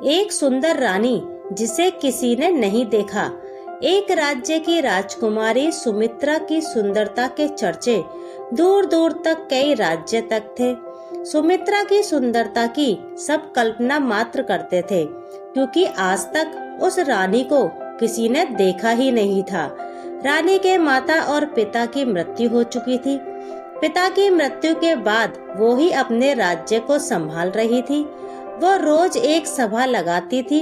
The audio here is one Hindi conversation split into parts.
एक सुंदर रानी जिसे किसी ने नहीं देखा। एक राज्य की राजकुमारी सुमित्रा की सुंदरता के चर्चे दूर दूर तक, कई राज्य तक थे। सुमित्रा की सुंदरता की सब कल्पना मात्र करते थे, क्योंकि आज तक उस रानी को किसी ने देखा ही नहीं था। रानी के माता और पिता की मृत्यु हो चुकी थी। पिता की मृत्यु के बाद वो ही अपने राज्य को संभाल रही थी। वो रोज एक सभा लगाती थी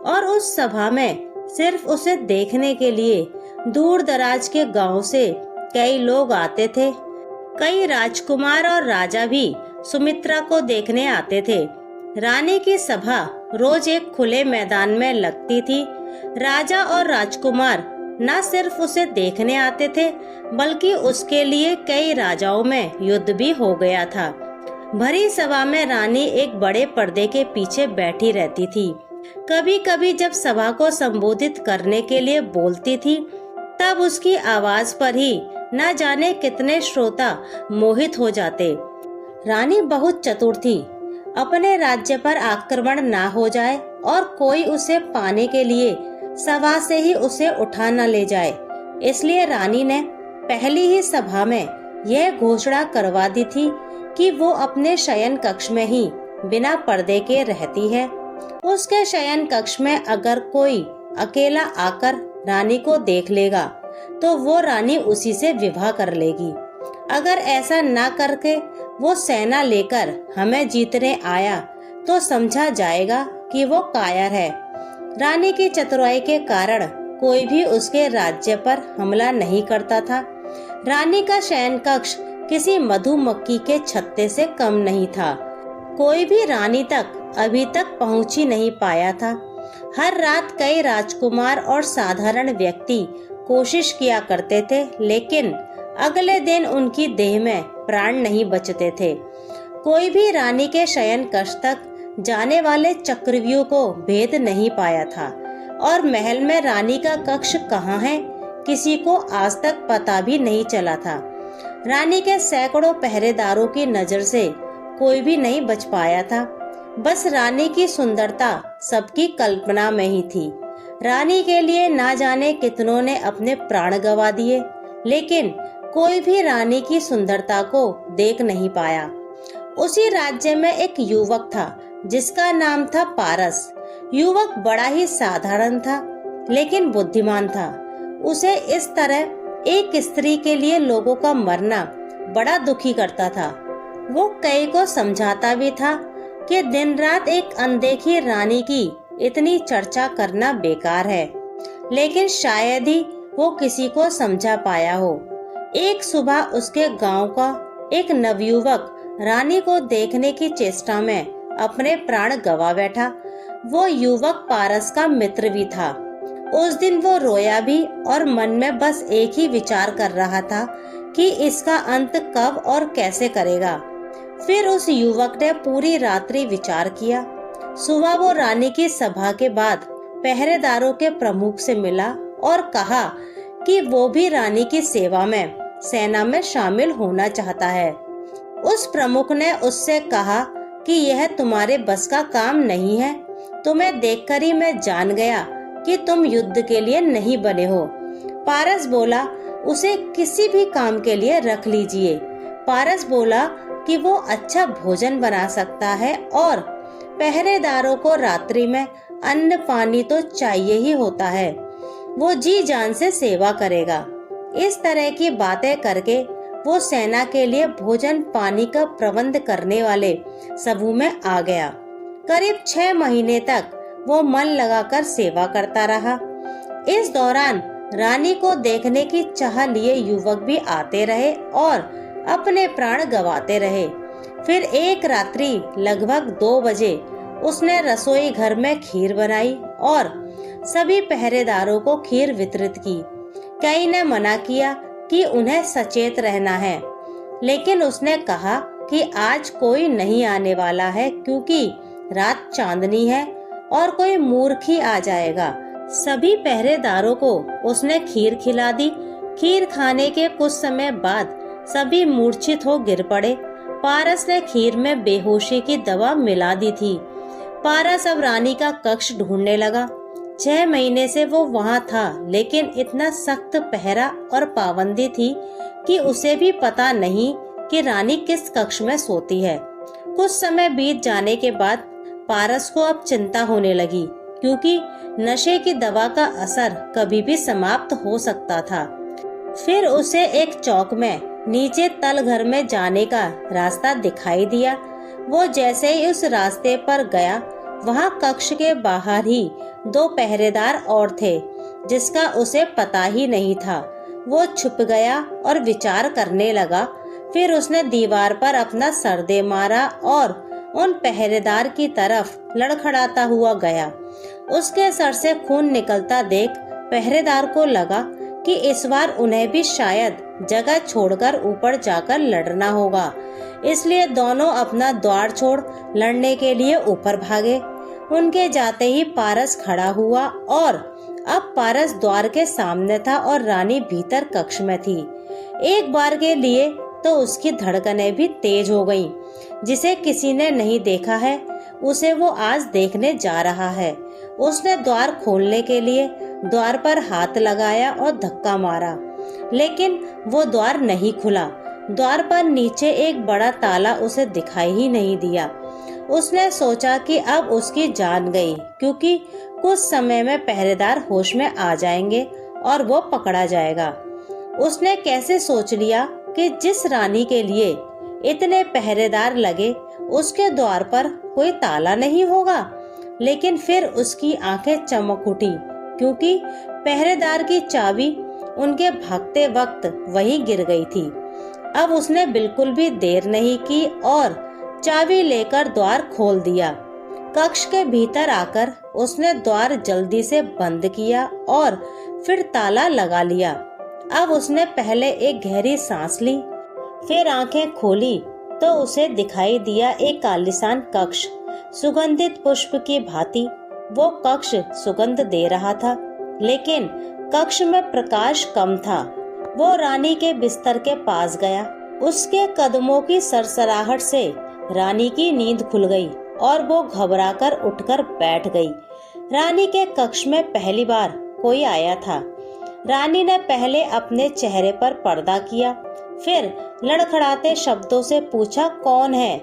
और उस सभा में सिर्फ उसे देखने के लिए दूर दराज के गांव से कई लोग आते थे। कई राजकुमार और राजा भी सुमित्रा को देखने आते थे। रानी की सभा रोज एक खुले मैदान में लगती थी। राजा और राजकुमार न सिर्फ उसे देखने आते थे, बल्कि उसके लिए कई राजाओं में युद्ध भी हो गया था। भरी सभा में रानी एक बड़े पर्दे के पीछे बैठी रहती थी। कभी कभी जब सभा को संबोधित करने के लिए बोलती थी, तब उसकी आवाज पर ही न जाने कितने श्रोता मोहित हो जाते। रानी बहुत चतुर थी। अपने राज्य पर आक्रमण ना हो जाए और कोई उसे पाने के लिए सभा से ही उसे उठा न ले जाए, इसलिए रानी ने पहली ही सभा में यह घोषणा करवा दी थी कि वो अपने शयन कक्ष में ही बिना पर्दे के रहती है। उसके शयन कक्ष में अगर कोई अकेला आकर रानी को देख लेगा तो वो रानी उसी से विवाह कर लेगी। अगर ऐसा ना करके वो सेना लेकर हमें जीतने आया तो समझा जाएगा कि वो कायर है। रानी की चतुराई के कारण कोई भी उसके राज्य पर हमला नहीं करता था। रानी का शयन कक्ष किसी मधुमक्खी के छत्ते से कम नहीं था। कोई भी रानी तक अभी तक पहुंच ही नहीं पाया था। हर रात कई राजकुमार और साधारण व्यक्ति कोशिश किया करते थे, लेकिन अगले दिन उनकी देह में प्राण नहीं बचते थे। कोई भी रानी के शयन कक्ष तक जाने वाले चक्रव्यूह को भेद नहीं पाया था, और महल में रानी का कक्ष कहाँ है किसी को आज तक पता भी नहीं चला था। रानी के सैकड़ों पहरेदारों की नजर से कोई भी नहीं बच पाया था। बस रानी की सुंदरता सबकी कल्पना में ही थी। रानी के लिए ना जाने कितनों ने अपने प्राण गंवा दिए, लेकिन कोई भी रानी की सुंदरता को देख नहीं पाया। उसी राज्य में एक युवक था जिसका नाम था पारस। युवक बड़ा ही साधारण था, लेकिन बुद्धिमान था। उसे इस तरह एक स्त्री के लिए लोगों का मरना बड़ा दुखी करता था। वो कई को समझाता भी था कि दिन रात एक अनदेखी रानी की इतनी चर्चा करना बेकार है, लेकिन शायद ही वो किसी को समझा पाया हो। एक सुबह उसके गांव का एक नवयुवक रानी को देखने की चेष्टा में अपने प्राण गंवा बैठा। वो युवक पारस का मित्र भी था। उस दिन वो रोया भी और मन में बस एक ही विचार कर रहा था कि इसका अंत कब और कैसे करेगा। फिर उस युवक ने पूरी रात्रि विचार किया। सुबह वो रानी की सभा के बाद पहरेदारों के प्रमुख से मिला और कहा कि वो भी रानी की सेवा में सेना में शामिल होना चाहता है। उस प्रमुख ने उससे कहा कि यह तुम्हारे बस का काम नहीं है। तुम्हें देखकर ही मैं जान गया कि तुम युद्ध के लिए नहीं बने हो। पारस बोला, उसे किसी भी काम के लिए रख लीजिए। पारस बोला कि वो अच्छा भोजन बना सकता है और पहरेदारों को रात्रि में अन्न पानी तो चाहिए ही होता है। वो जी जान से सेवा करेगा। इस तरह की बातें करके वो सेना के लिए भोजन पानी का प्रबंध करने वाले समूह में आ गया। करीब 6 महीने तक वो मन लगाकर सेवा करता रहा। इस दौरान रानी को देखने की चाह लिए युवक भी आते रहे और अपने प्राण गंवाते रहे। फिर एक रात्रि लगभग 2 बजे उसने रसोई घर में खीर बनाई और सभी पहरेदारों को खीर वितरित की। कई ने मना किया कि उन्हें सचेत रहना है, लेकिन उसने कहा कि आज कोई नहीं आने वाला है, क्योंकि रात चांदनी है और कोई मूर्ख ही आ जाएगा। सभी पहरेदारों को उसने खीर खिला दी। खीर खाने के कुछ समय बाद सभी मूर्छित हो गिर पड़े। पारस ने खीर में बेहोशी की दवा मिला दी थी। पारस अब रानी का कक्ष ढूंढने लगा। 6 महीने से वो वहाँ था, लेकिन इतना सख्त पहरा और पाबंदी थी कि उसे भी पता नहीं कि रानी किस कक्ष में सोती है। कुछ समय बीत जाने के बाद पारस को अब चिंता होने लगी, क्योंकि नशे की दवा का असर कभी भी समाप्त हो सकता था। फिर उसे एक चौक में नीचे तल घर में जाने का रास्ता दिखाई दिया। वो जैसे ही उस रास्ते पर गया, वहाँ कक्ष के बाहर ही 2 पहरेदार और थे, जिसका उसे पता ही नहीं था। वो छुप गया और विचार करने लगा। फिर उसने दीवार पर अपना सर दे मारा और उन पहरेदार की तरफ लड़खड़ाता हुआ गया। उसके सर से खून निकलता देख पहरेदार को लगा कि इस बार उन्हें भी शायद जगह छोड़कर ऊपर जाकर लड़ना होगा। इसलिए दोनों अपना द्वार छोड़ लड़ने के लिए ऊपर भागे। उनके जाते ही पारस खड़ा हुआ और अब पारस द्वार के सामने था और रानी भीतर कक्ष में थी। एक बार के लिए तो उसकी धड़कनें भी तेज हो गईं। जिसे किसी ने नहीं देखा है, उसे वो आज देखने जा रहा है। उसने द्वार खोलने के लिए द्वार पर हाथ लगाया और धक्का मारा, लेकिन वो द्वार नहीं खुला। द्वार पर नीचे एक बड़ा ताला उसे दिखाई ही नहीं दिया। उसने सोचा कि अब उसकी जान गई, क्योंकि कुछ समय में पहरेदार होश में आ जाएंगे और वो पकड़ा जाएगा। उसने कैसे सोच लिया कि जिस रानी के लिए इतने पहरेदार लगे, उसके द्वार पर कोई ताला नहीं होगा। लेकिन फिर उसकी आंखें चमक उठी, क्योंकि पहरेदार की चाबी उनके भागते वक्त वहीं गिर गई थी। अब उसने बिल्कुल भी देर नहीं की और चाबी लेकर द्वार खोल दिया। कक्ष के भीतर आकर उसने द्वार जल्दी से बंद किया और फिर ताला लगा लिया। अब उसने पहले एक गहरी सांस ली, फिर आंखें खोली तो उसे दिखाई दिया एक आलीशान कक्ष, सुगंधित पुष्प की भांति। वो कक्ष सुगंध दे रहा था, लेकिन कक्ष में प्रकाश कम था। वो रानी के बिस्तर के पास गया। उसके कदमों की सरसराहट से रानी की नींद खुल गई और वो घबराकर उठकर बैठ गई। रानी के कक्ष में पहली बार कोई आया था। रानी ने पहले अपने चेहरे पर पर्दा किया, फिर लड़खड़ाते शब्दों से पूछा, कौन है?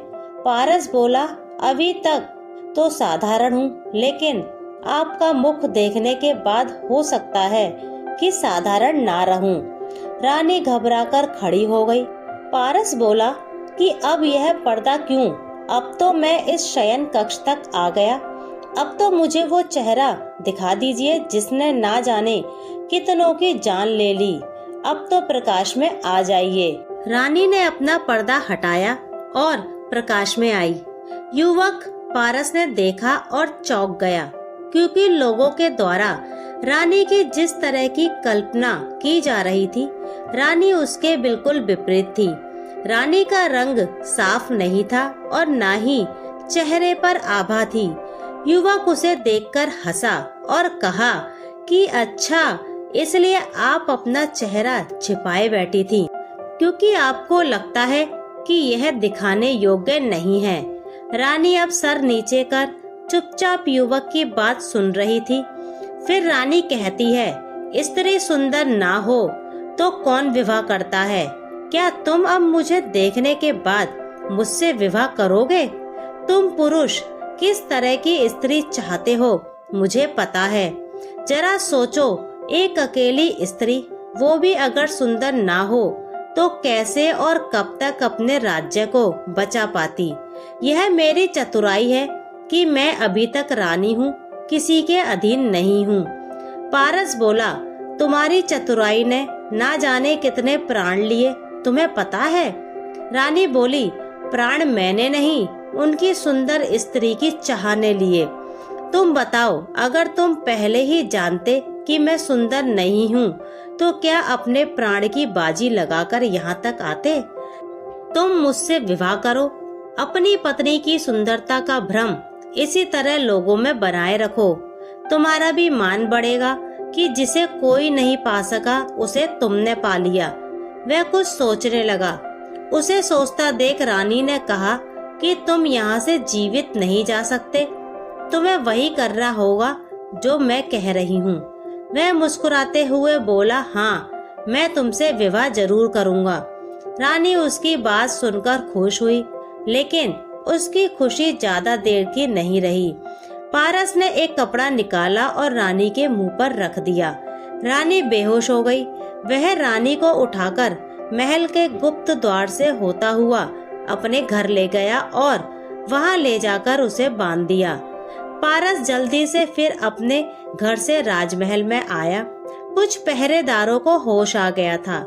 पारस बोला, अभी तक तो साधारण हूँ, लेकिन आपका मुख देखने के बाद हो सकता है कि साधारण ना रहूं। रानी घबराकर खड़ी हो गई। पारस बोला कि अब यह पर्दा क्यों? अब तो मैं इस शयन कक्ष तक आ गया। अब तो मुझे वो चेहरा दिखा दीजिए जिसने ना जाने कितनों की जान ले ली। अब तो प्रकाश में आ जाइए। रानी ने अपना पर्दा हटाया और प्रकाश में आई। युवक पारस ने देखा और चौंक गया, क्योंकि लोगों के द्वारा रानी की जिस तरह की कल्पना की जा रही थी, रानी उसके बिल्कुल विपरीत थी। रानी का रंग साफ नहीं था और ना ही चेहरे पर आभा थी। युवक उसे देखकर हंसा और कहा कि अच्छा, इसलिए आप अपना चेहरा छिपाए बैठी थी, क्योंकि आपको लगता है कि यह दिखाने योग्य नहीं है। रानी अब सर नीचे कर चुपचाप युवक की बात सुन रही थी। फिर रानी कहती है, स्त्री सुंदर ना हो तो कौन विवाह करता है? क्या तुम अब मुझे देखने के बाद मुझसे विवाह करोगे? तुम पुरुष किस तरह की स्त्री चाहते हो मुझे पता है। जरा सोचो, एक अकेली स्त्री, वो भी अगर सुंदर ना हो, तो कैसे और कब तक अपने राज्य को बचा पाती? यह मेरी चतुराई है कि मैं अभी तक रानी हूँ, किसी के अधीन नहीं हूँ। पारस बोला, तुम्हारी चतुराई ने ना जाने कितने प्राण लिए, तुम्हें पता है? रानी बोली, प्राण मैंने नहीं, उनकी सुंदर स्त्री की चाह ने लिए। तुम बताओ, अगर तुम पहले ही जानते कि मैं सुंदर नहीं हूँ, तो क्या अपने प्राण की बाजी लगाकर यहाँ तक आते? तुम मुझसे विवाह करो। अपनी पत्नी की सुंदरता का भ्रम इसी तरह लोगों में बनाए रखो। तुम्हारा भी मान बढ़ेगा कि जिसे कोई नहीं पा सका उसे तुमने पा लिया। वह कुछ सोचने लगा। उसे सोचता देख रानी ने कहा कि तुम यहाँ से जीवित नहीं जा सकते। तुम्हें वही करना होगा जो मैं कह रही हूँ। वह मुस्कुराते हुए बोला, हाँ, मैं तुमसे विवाह जरूर करूँगा। रानी उसकी बात सुनकर खुश हुई, लेकिन उसकी खुशी ज्यादा देर की नहीं रही। पारस ने एक कपड़ा निकाला और रानी के मुंह पर रख दिया। रानी बेहोश हो गई। वह रानी को उठाकर महल के गुप्त द्वार से होता हुआ अपने घर ले गया और वहां ले जाकर उसे बांध दिया। पारस जल्दी से फिर अपने घर से राजमहल में आया। कुछ पहरेदारों को होश आ गया था।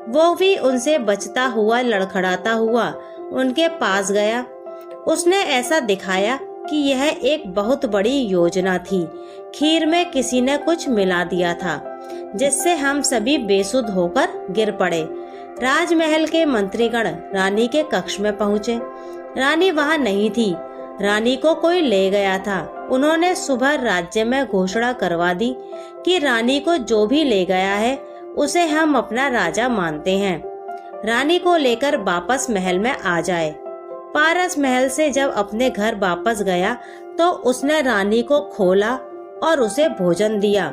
वो भी उनसे बचता हुआ लड़खड़ाता हुआ उनके पास गया। उसने ऐसा दिखाया कि यह एक बहुत बड़ी योजना थी। खीर में किसी ने कुछ मिला दिया था, जिससे हम सभी बेसुध होकर गिर पड़े। राजमहल के मंत्रीगण रानी के कक्ष में पहुँचे। रानी वहाँ नहीं थी। रानी को कोई ले गया था। उन्होंने सुबह राज्य में घोषणा करवा दी कि रानी को जो भी ले गया है उसे हम अपना राजा मानते हैं। रानी को लेकर वापस महल में आ जाए। पारस महल से जब अपने घर वापस गया तो उसने रानी को खोला और उसे भोजन दिया।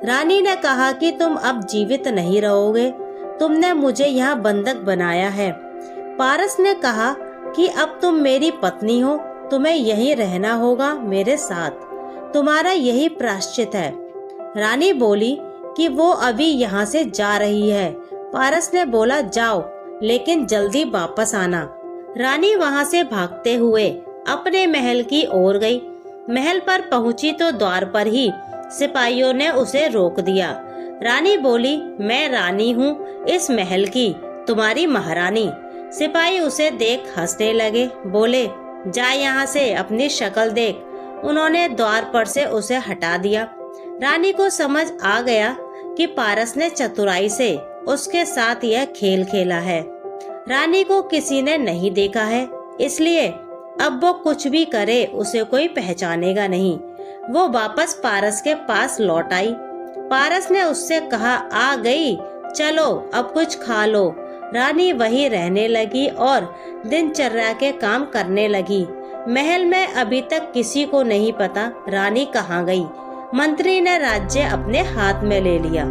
रानी ने कहा कि तुम अब जीवित नहीं रहोगे, तुमने मुझे यहाँ बंधक बनाया है। पारस ने कहा कि अब तुम मेरी पत्नी हो, तुम्हें यहीं रहना होगा मेरे साथ, तुम्हारा यही प्रायश्चित है। रानी बोली कि वो अभी यहाँ से जा रही है। पारस ने बोला, जाओ, लेकिन जल्दी वापस आना। रानी वहाँ से भागते हुए अपने महल की ओर गई। महल पर पहुँची तो द्वार पर ही सिपाहियों ने उसे रोक दिया। रानी बोली, मैं रानी हूँ इस महल की, तुम्हारी महारानी। सिपाही उसे देख हंसने लगे, बोले, जा यहाँ से, अपनी शक्ल देख। उन्होंने द्वार पर से उसे हटा दिया। रानी को समझ आ गया कि पारस ने चतुराई से उसके साथ यह खेल खेला है। रानी को किसी ने नहीं देखा है, इसलिए अब वो कुछ भी करे उसे कोई पहचानेगा नहीं। वो वापस पारस के पास लौट आई। पारस ने उससे कहा, आ गई, चलो अब कुछ खा लो। रानी वहीं रहने लगी और दिनचर्या के काम करने लगी। महल में अभी तक किसी को नहीं पता रानी कहाँ गई। मंत्री ने राज्य अपने हाथ में ले लिया।